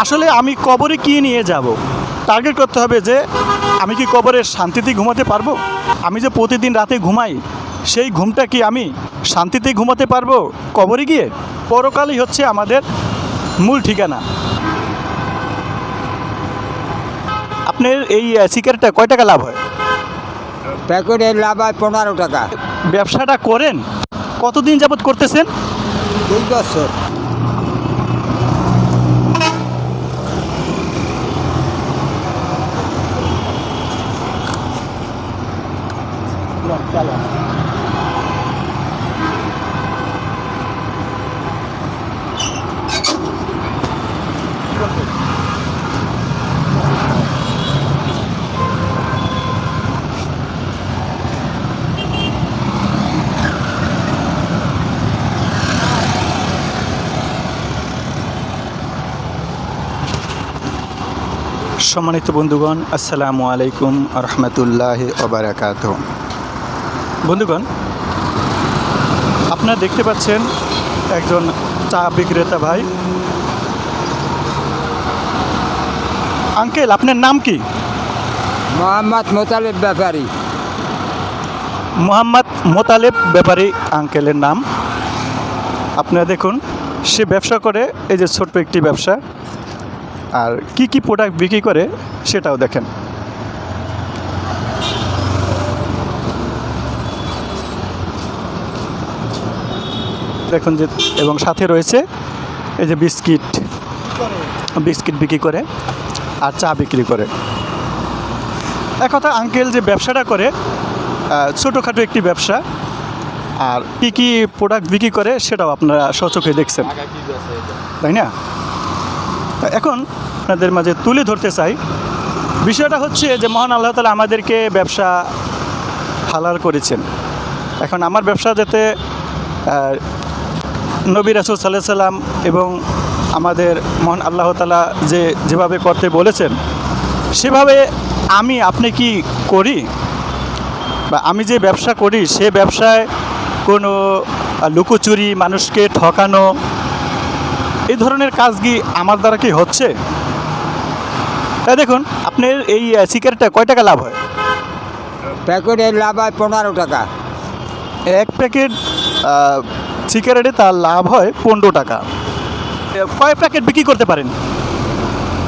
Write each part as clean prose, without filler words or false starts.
আসলে আমি কবরে কি নিয়ে যাব? টার্গেট করতে হবে যে আমি কি কবরে শান্তিতে ঘুমাতে পারবো? আমি যে প্রতিদিন রাতে ঘুমাই সেই ঘুমটা কি আমি শান্তিতে ঘুমাতে পারবো কবরে গিয়ে? পরকালই হচ্ছে আমাদের মূল ঠিকানা। আপনার এই সিগারেটটা কয় টাকা লাভ হয়? প্যাকেটের লাভ হয় 15 টাকা। ব্যবসাটা করেন কতদিন যাবত করতেছেন? 2 বছর। সম্মানিত বন্ধুগণ, আসসালামু আলাইকুম রহমতুল্লাহি ওবারাকাতুহু। বন্ধুগণ, আপনারা দেখতে পাচ্ছেন একজন চা বিক্রেতা ভাই। আঙ্কেল, আপনার নাম কি? মোহাম্মদ মোতালেব ব্যাপারী। মোহাম্মদ মোতালেব ব্যাপারী আঙ্কেলের নাম। আপনারা দেখুন, সে ব্যবসা করে, এই যে ছোট্ট একটি ব্যবসা, আর কি কি প্রোডাক্ট বিক্রি করে সেটাও দেখেন। দেখুন যে, এবং সাথে রয়েছে এই যে বিস্কিট বিক্রি করে আর চা বিক্রি করে। এক কথা, আঙ্কেল যে ব্যবসাটা করে ছোটোখাটো একটি ব্যবসা, আর কী কী প্রোডাক্ট বিক্রি করে সেটাও আপনারা সচক্ষে দেখছেন, তাই না? এখন আপনাদের মাঝে তুলে ধরতে চাই, বিষয়টা হচ্ছে যে মহান আল্লাহ তাআলা আমাদেরকে ব্যবসা হালাল করেছেন। এখন আমার ব্যবসা যাতে নবী রাসূল সাল্লাল্লাহু আলাইহি সাল্লাম এবং আমাদের মহান আল্লাহ তাআলা যেভাবে করতে বলেছেন সেভাবে আপনি কি করি, বা আমি যে ব্যবসা করি সে ব্যবসায় কোনো লুকোচুরি, মানুষকে ঠকানো, এই ধরনের কাজ কি আমার দ্বারা কি হচ্ছে? তাই দেখুন, আপনার এই সিগারেটটা কয় টাকা লাভ হয়? প্যাকেটের লাভ হয় 15 টাকা। এক প্যাকেট সিগারেটে তার লাভ হয় 15 টাকা। কয় প্যাকেট বিক্রি করতে পারেন?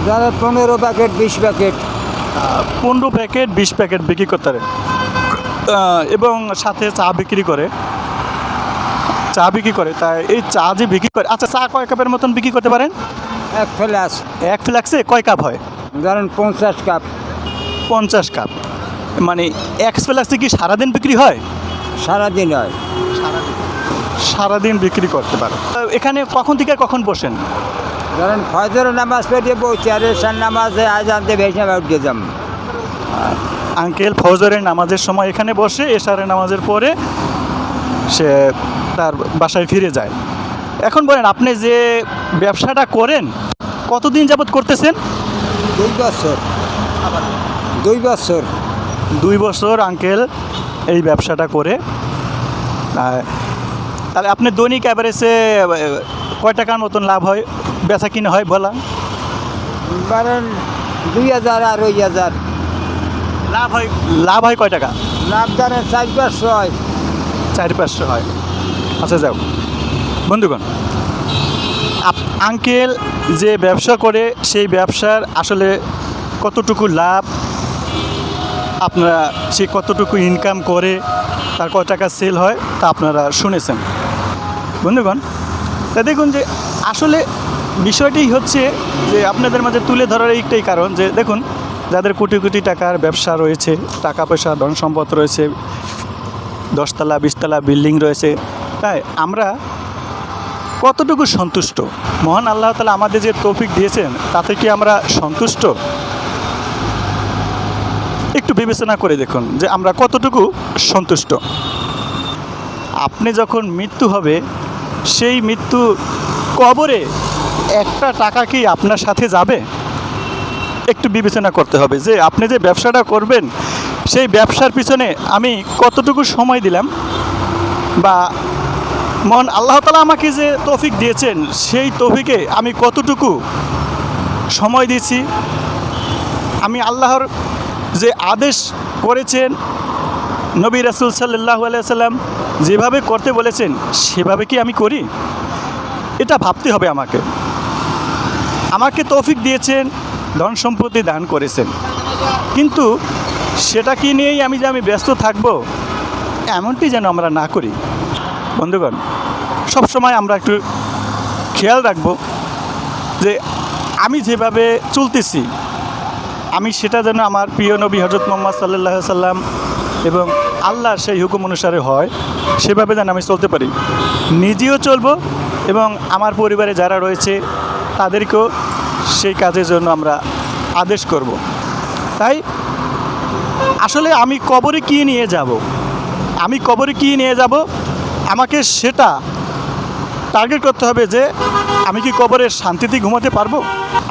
যারা 15 প্যাকেট 20 প্যাকেট 15 প্যাকেট 20 প্যাকেট বিক্রি করতে পারেন। এবং সাথে চা বিক্রি করে তাই এই চা যে বিক্রি করে, আচ্ছা, চা কয় কাপের মতন বিক্রি করতে পারেন? এক ফ্লাস। এক ফ্লাক্সে কয় কাপ হয়? ধরেন 50 কাপ। 50 কাপ। মানে এক ফ্লাক্সে কি সারাদিন বিক্রি হয়? সারাদিন হয়। সারাদিন বিক্রি করতে পারে। এখানে কখন থেকে কখন বসেন? ধরেন ফজর নামাজ পড়ে বসছি, আর এশার নামাজে আজান দিয়ে ভেসে উঠে যাম। আঙ্কেল ফজরের নামাজের সময় এখানে বসে, এশারের নামাজের পরে সে তার বাসায় ফিরে যায়। এখন বলেন, আপনি যে ব্যবসাটা করেন কতদিন যাবত করতেছেন? 2 বছর। 2 বছর। 2 বছর আঙ্কেল এই ব্যবসাটা করে। তাহলে আপনি দৈনিক অ্যাভারেজে কয় টাকার মতন লাভ হয়, বেচা কিনে হয় বলা? ধরেন 2000 আর 2000 লাভ হয় কয় টাকা? লাভ ধরেন 4-500 হয়। 4-500 হয়। আচ্ছা, যাও বন্ধুগণ, আঙ্কেল যে ব্যবসা করে সেই ব্যবসার আসলে কতটুকু লাভ, আপনারা সে কতটুকু ইনকাম করে, তার কত টাকা সেল হয় তা আপনারা শুনেছেন। বন্ধুগণ, তা দেখুন যে আসলে বিষয়টি হচ্ছে যে আপনাদের মাঝে তুলে ধরার একটাই কারণ যে দেখুন, যাদের কোটি কোটি টাকার ব্যবসা রয়েছে, টাকা পয়সা ধন সম্পদ রয়েছে, 10 তলা 20 তলা বিল্ডিং রয়েছে, তাই আমরা কতটুকু সন্তুষ্ট? মহান আল্লাহ তাআলা আমাদের যে তৌফিক দিয়েছেন তাতে কি আমরা সন্তুষ্ট? একটু বিবেচনা করে দেখুন যে আমরা কতটুকু সন্তুষ্ট। আপনি যখন মৃত্যু হবে, সেই মৃত্যু কবরে একটা টাকা কি আপনার সাথে যাবে? একটু বিবেচনা করতে হবে যে আপনি যে ব্যবসাটা করবেন সেই ব্যবসার পিছনে আমি কতটুকু সময় দিলাম, বা মহান আল্লাহ তাআলা আমাকে যে তৌফিক দিয়েছেন সেই তৌফিকে আমি কতটুকু সময় দিয়েছি, আমি আল্লাহর যে আদেশ করেছেন নবী রাসূল সাল্লাল্লাহু আলাইহি সাল্লাম যেভাবে করতে বলেছেন সেভাবে কি আমি করি? এটা ভাবতে হবে আমাকে। আমাকে তৌফিক দিয়েছেন, ধন সম্পত্তি দান করেছেন, কিন্তু সেটা কি নিয়েই আমি ব্যস্ত থাকব, এমনটি যেন আমরা না করি। বন্ধুগণ, সবসময় আমরা একটু খেয়াল রাখব যে আমি যেভাবে চলতেছি আমি সেটা যেন আমার প্রিয় নবী হযরত মুহাম্মদ সাল্লাল্লাহু আলাইহি সাল্লাম এবং আল্লাহর সেই হুকুম অনুসারে হয়, সেভাবে যেন আমি চলতে পারি। নিজেও চলবো এবং আমার পরিবারে যারা রয়েছে তাদেরকেও সেই কাজের জন্য আমরা আদেশ করব। তাই আসলে আমি কবরে কি নিয়ে যাব, আমাকে সেটা টার্গেট করতে হবে যে আমি কি কবরে শান্তিতে ঘুমাতে পারবো?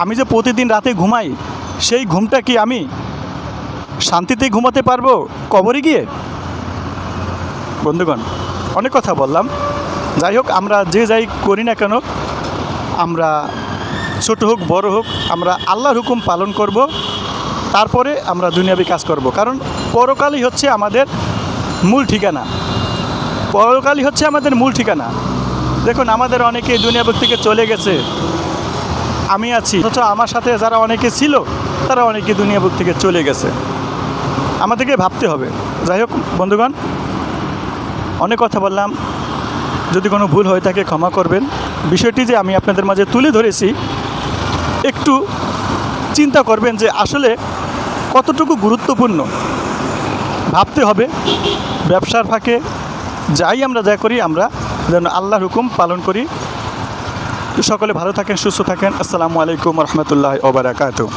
আমি যে প্রতিদিন রাতে ঘুমাই সেই ঘুমটা কি আমি শান্তিতে ঘুমাতে পারবো কবরে গিয়ে? বন্ধুগণ, অনেক কথা বললাম। যাই হোক, আমরা যে যাই করি না কেন, আমরা ছোট হোক বড় হোক, আমরা আল্লাহর হুকুম পালন করব, তারপরে আমরা দুনিয়াবি কাজ করব। কারণ পরকালই হচ্ছে আমাদের মূল ঠিকানা। দেখুন, আমাদের অনেকে দুনিয়াবুক থেকে চলে গেছে, আমি আছি, অথচ আমার সাথে যারা অনেকে ছিল তারা অনেকে দুনিয়াবুক থেকে চলে গেছে। আমাদেরকে ভাবতে হবে। যাই হোক বন্ধুগণ, অনেক কথা বললাম, যদি কোনো ভুল হয়ে থাকে ক্ষমা করবেন। বিষয়টি যে আমি আপনাদের মাঝে তুলে ধরেছি, একটু চিন্তা করবেন যে আসলে কতটুকু গুরুত্বপূর্ণ। ভাবতে হবে ব্যবসার ফাঁকে আমরা যা করি আমরা যেন আল্লাহর হুকুম পালন করি। সকলে ভালো থাকেন, সুস্থ থাকেন। আসসালামু আলাইকুম রহমতুল্লাহি ওয়া বারাকাতুহু।